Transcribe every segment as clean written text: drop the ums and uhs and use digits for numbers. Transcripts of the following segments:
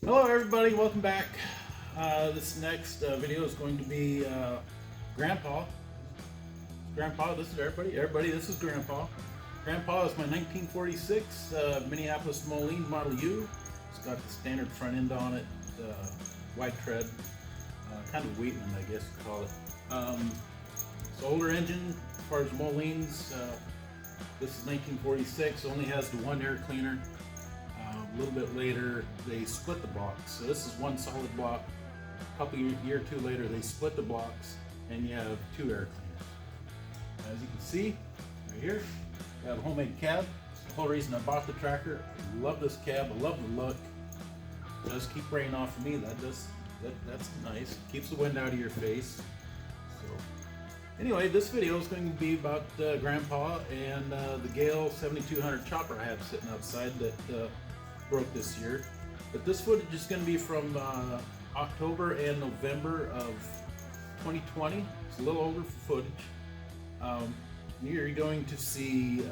Hello everybody, welcome back. This next video is going to be Grandpa. Grandpa, this is everybody. Everybody, this is Grandpa. Grandpa is my 1946 Minneapolis Moline Model U. It's got the standard front end on it, white tread, kind of Wheatland I guess you call it. It's an older engine as far as Molines. This is 1946, only has the one air cleaner. A little bit later, they split the blocks. So this is one solid block. A couple year or two later, they split the blocks, and you have two air cleaners. As you can see, right here, we have a homemade cab. That's the whole reason I bought the tractor. I love this cab. I love the look. It does keep rain off of me. That's nice. Keeps the wind out of your face. So, anyway, this video is going to be about Grandpa and the Gale 7200 chopper I have sitting outside that broke this year. But this footage is going to be from October and November of 2020. It's a little older footage. You're going to see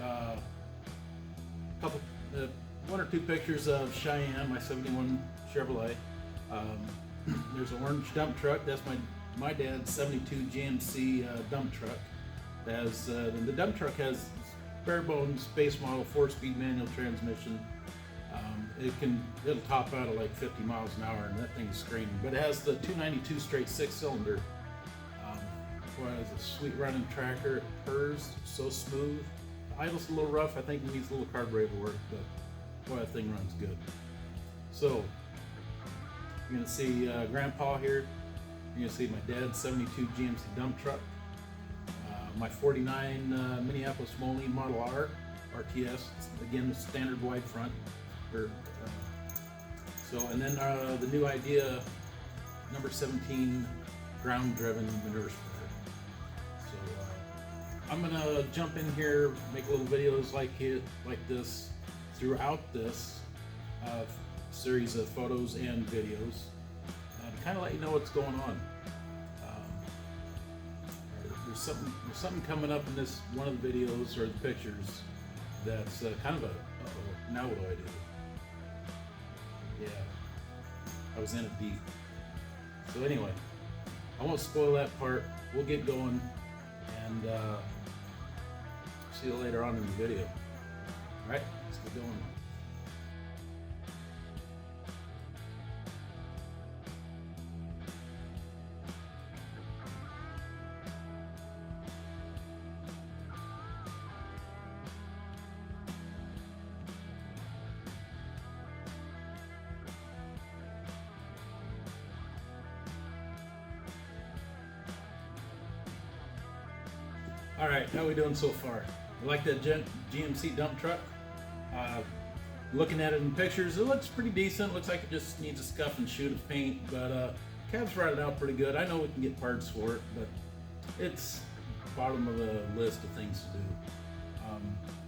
one or two pictures of Cheyenne, my 71 Chevrolet. There's an orange dump truck. That's my dad's 72 GMC dump truck. The dump truck has bare bones base model 4-speed manual transmission. It'll top out at like 50 miles an hour, and that thing's screaming. But it has the 292 straight 6-cylinder. Boy, it's a sweet running tractor. It purrs so smooth. The idle's a little rough. I think it needs a little carburetor work, but boy, that thing runs good. So you're gonna see Grandpa here. You're gonna see my dad's 72 GMC dump truck. My 49 Minneapolis Moline Model R RTS. Again, the standard wide front. And then the new idea, number 17 ground-driven manure spreader. So I'm gonna jump in here, make little videos like this throughout this series of photos and videos, to kind of let you know what's going on. There's something coming up in this one of the videos or the pictures that's kind of now what do I do? Yeah, I was in it deep. So anyway, I won't spoil that part. We'll get going, and see you later on in the video. All right, let's get going. All right, how are we doing so far? I like that GMC dump truck. Looking at it in pictures, it looks pretty decent. Looks like it just needs a scuff and shoot of paint, but cab's rotted out pretty good. I know we can get parts for it, but it's bottom of the list of things to do.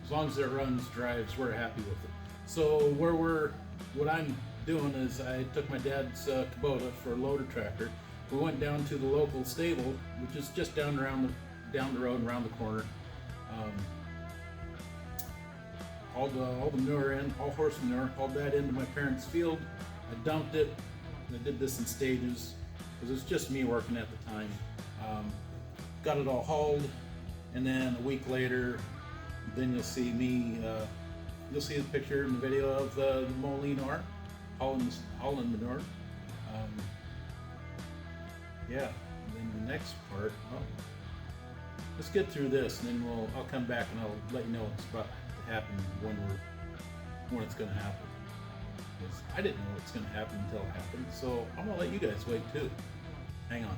As long as it runs, drives, we're happy with it. So what I'm doing is I took my dad's Kubota for a loader tractor. We went down to the local stable, which is just down the road and around the corner. All the manure in, all horse manure, hauled that into my parents' field. I dumped it. I did this in stages because it was just me working at the time. Got it all hauled, and then a week later, then you'll see me. You'll see the picture in the video of the Moline R, hauling manure. Yeah, and then the next part. Let's get through this, and then I'll come back and I'll let you know what's about to happen when it's going to happen. Because I didn't know what's going to happen until it happened, so I'm going to let you guys wait too. Hang on.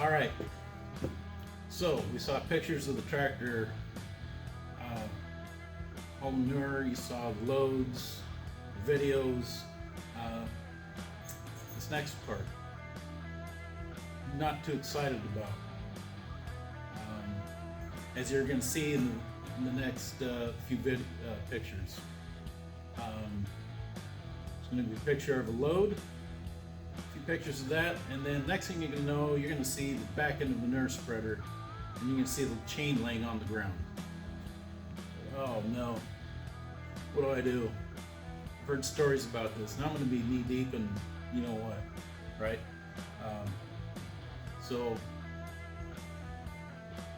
All right. So we saw pictures of the tractor, all manure. You saw the loads, videos. This next part, not too excited about. As you're going to see in the next few pictures. It's going to be a picture of a load, a few pictures of that, and then next thing you're going to know, you're going to see the back end of the manure spreader, and you can see the chain laying on the ground. Oh no, what do I do? I've heard stories about this, and I'm going to be knee deep in you know what, right? So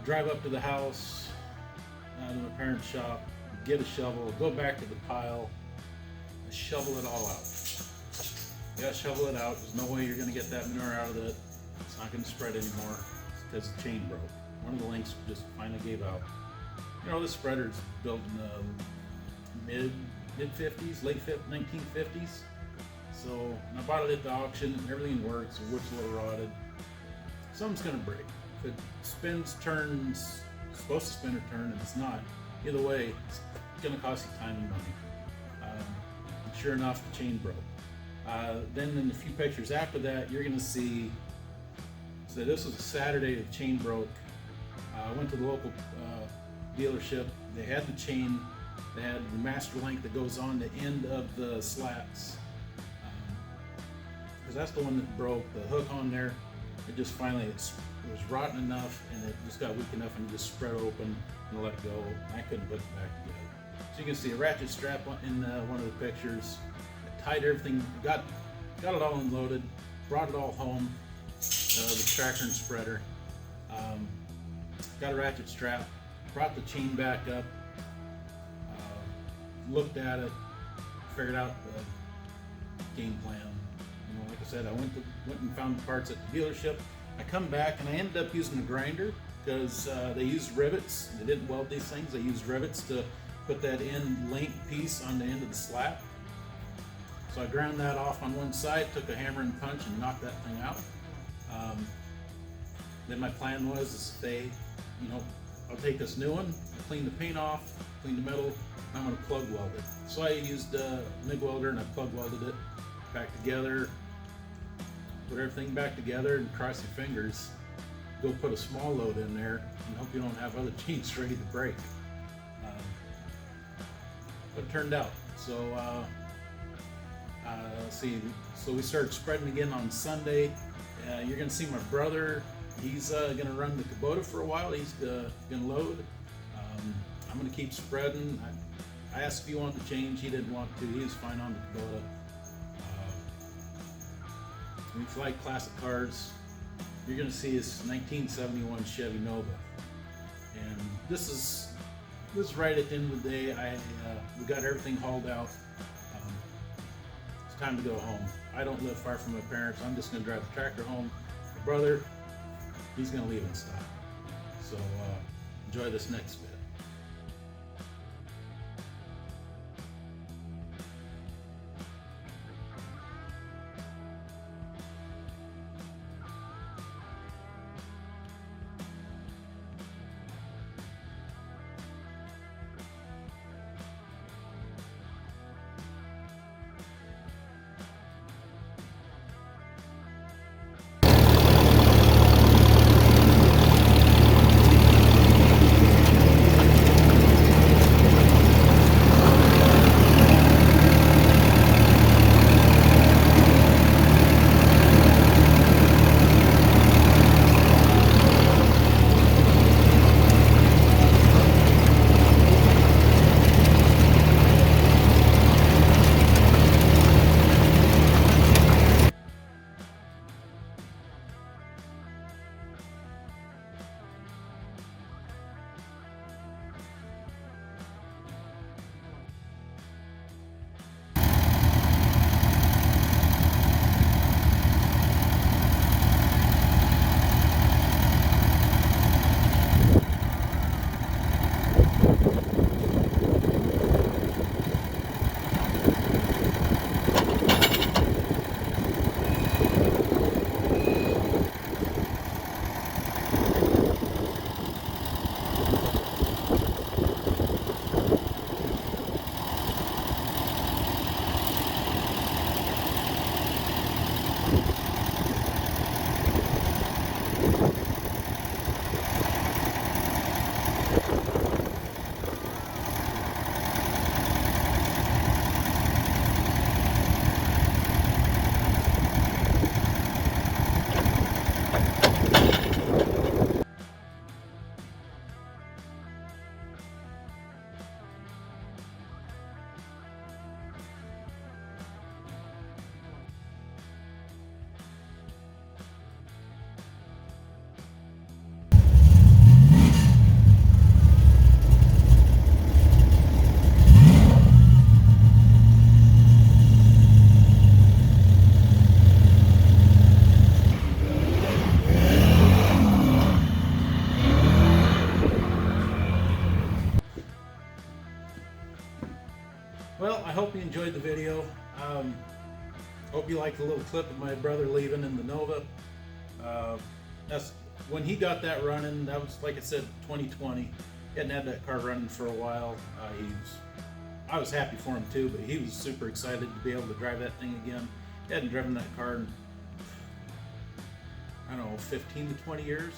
drive up to the house, to my parents' shop, get a shovel, go back to the pile, and shovel it all out. You gotta shovel it out. There's no way you're gonna get that manure out of it. It's not gonna spread anymore because the chain broke. One of the links just finally gave out. You know, this spreader's built in the mid 50s, late 1950s. So I bought it at the auction, and everything works. The wood's a little rotted. Something's gonna break. If it spins, turns, it's supposed to spin or turn, and it's not. Either way, it's gonna cost you time and money. And sure enough, the chain broke. Then in a few pictures after that, you're gonna see, so this was a Saturday, the chain broke. I went to the local dealership. They had the chain, they had the master link that goes on the end of the slats. Because that's the one that broke, the hook on there. It just finally, it was rotten enough, and it just got weak enough and just spread open and let go. I couldn't put it back together. So you can see a ratchet strap in one of the pictures. I tied everything, got it all unloaded, brought it all home, the tractor and spreader. Got a ratchet strap, brought the chain back up, looked at it, figured out the game plan. You know, like I said, I went and found the parts at the dealership. I come back and I ended up using a grinder because they used rivets. They didn't weld these things. They used rivets to put that end link piece on the end of the slat. So I ground that off on one side, took a hammer and punch and knocked that thing out. Then my plan was, I'll take this new one, clean the paint off, clean the metal, and I'm going to plug weld it. So I used a MIG welder and I plug welded it back together, put everything back together, and cross your fingers. Go put a small load in there and hope you don't have other chains ready to break. But it turned out. So let's see. So we started spreading again on Sunday. You're going to see my brother. He's going to run the Kubota for a while. He's going to load. I'm going to keep spreading. I asked if he wanted to change. He didn't want to. He was fine on the Kubota. If you like classic cars, you're going to see this 1971 Chevy Nova. And this is right at the end of the day. We got everything hauled out. It's time to go home. I don't live far from my parents. I'm just going to drive the tractor home. My brother, he's going to leave in stock. So enjoy this next bit. enjoyed the video. Hope you liked the little clip of my brother leaving in the Nova. That's when he got that running. That was, like I said, 2020. He hadn't had that car running for a while. I was happy for him too, but he was super excited to be able to drive that thing again. He hadn't driven that car in, I don't know, 15 to 20 years.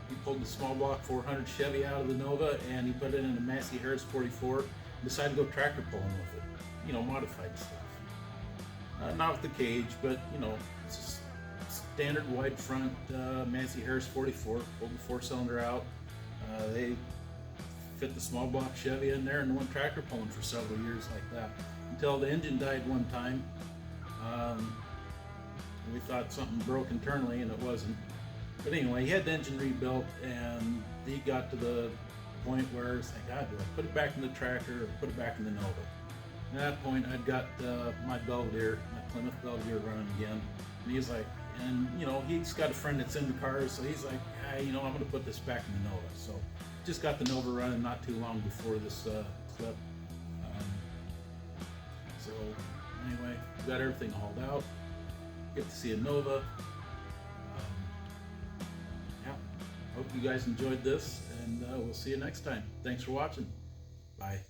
He pulled the small block 400 Chevy out of the Nova and he put it in a Massey Harris 44 and decided to go tractor pulling with it. You know, modified stuff. Not with the cage, but you know, it's a standard wide front Massey Harris 44, pulled the 4-cylinder out. They fit the small block Chevy in there and went tractor pulling for several years like that, until the engine died one time. We thought something broke internally and it wasn't. But anyway, he had the engine rebuilt and he got to the point where it's like, God, do I put it back in the tractor or put it back in the Nova? And at that point, I'd got my Belvedere, my Plymouth Belvedere running again. And he's like, and you know, he's got a friend that's into cars, so he's like, you know, I'm gonna put this back in the Nova. So just got the Nova running not too long before this clip. So anyway, we got everything hauled out. Get to see a Nova. Yeah, hope you guys enjoyed this, and we'll see you next time. Thanks for watching. Bye.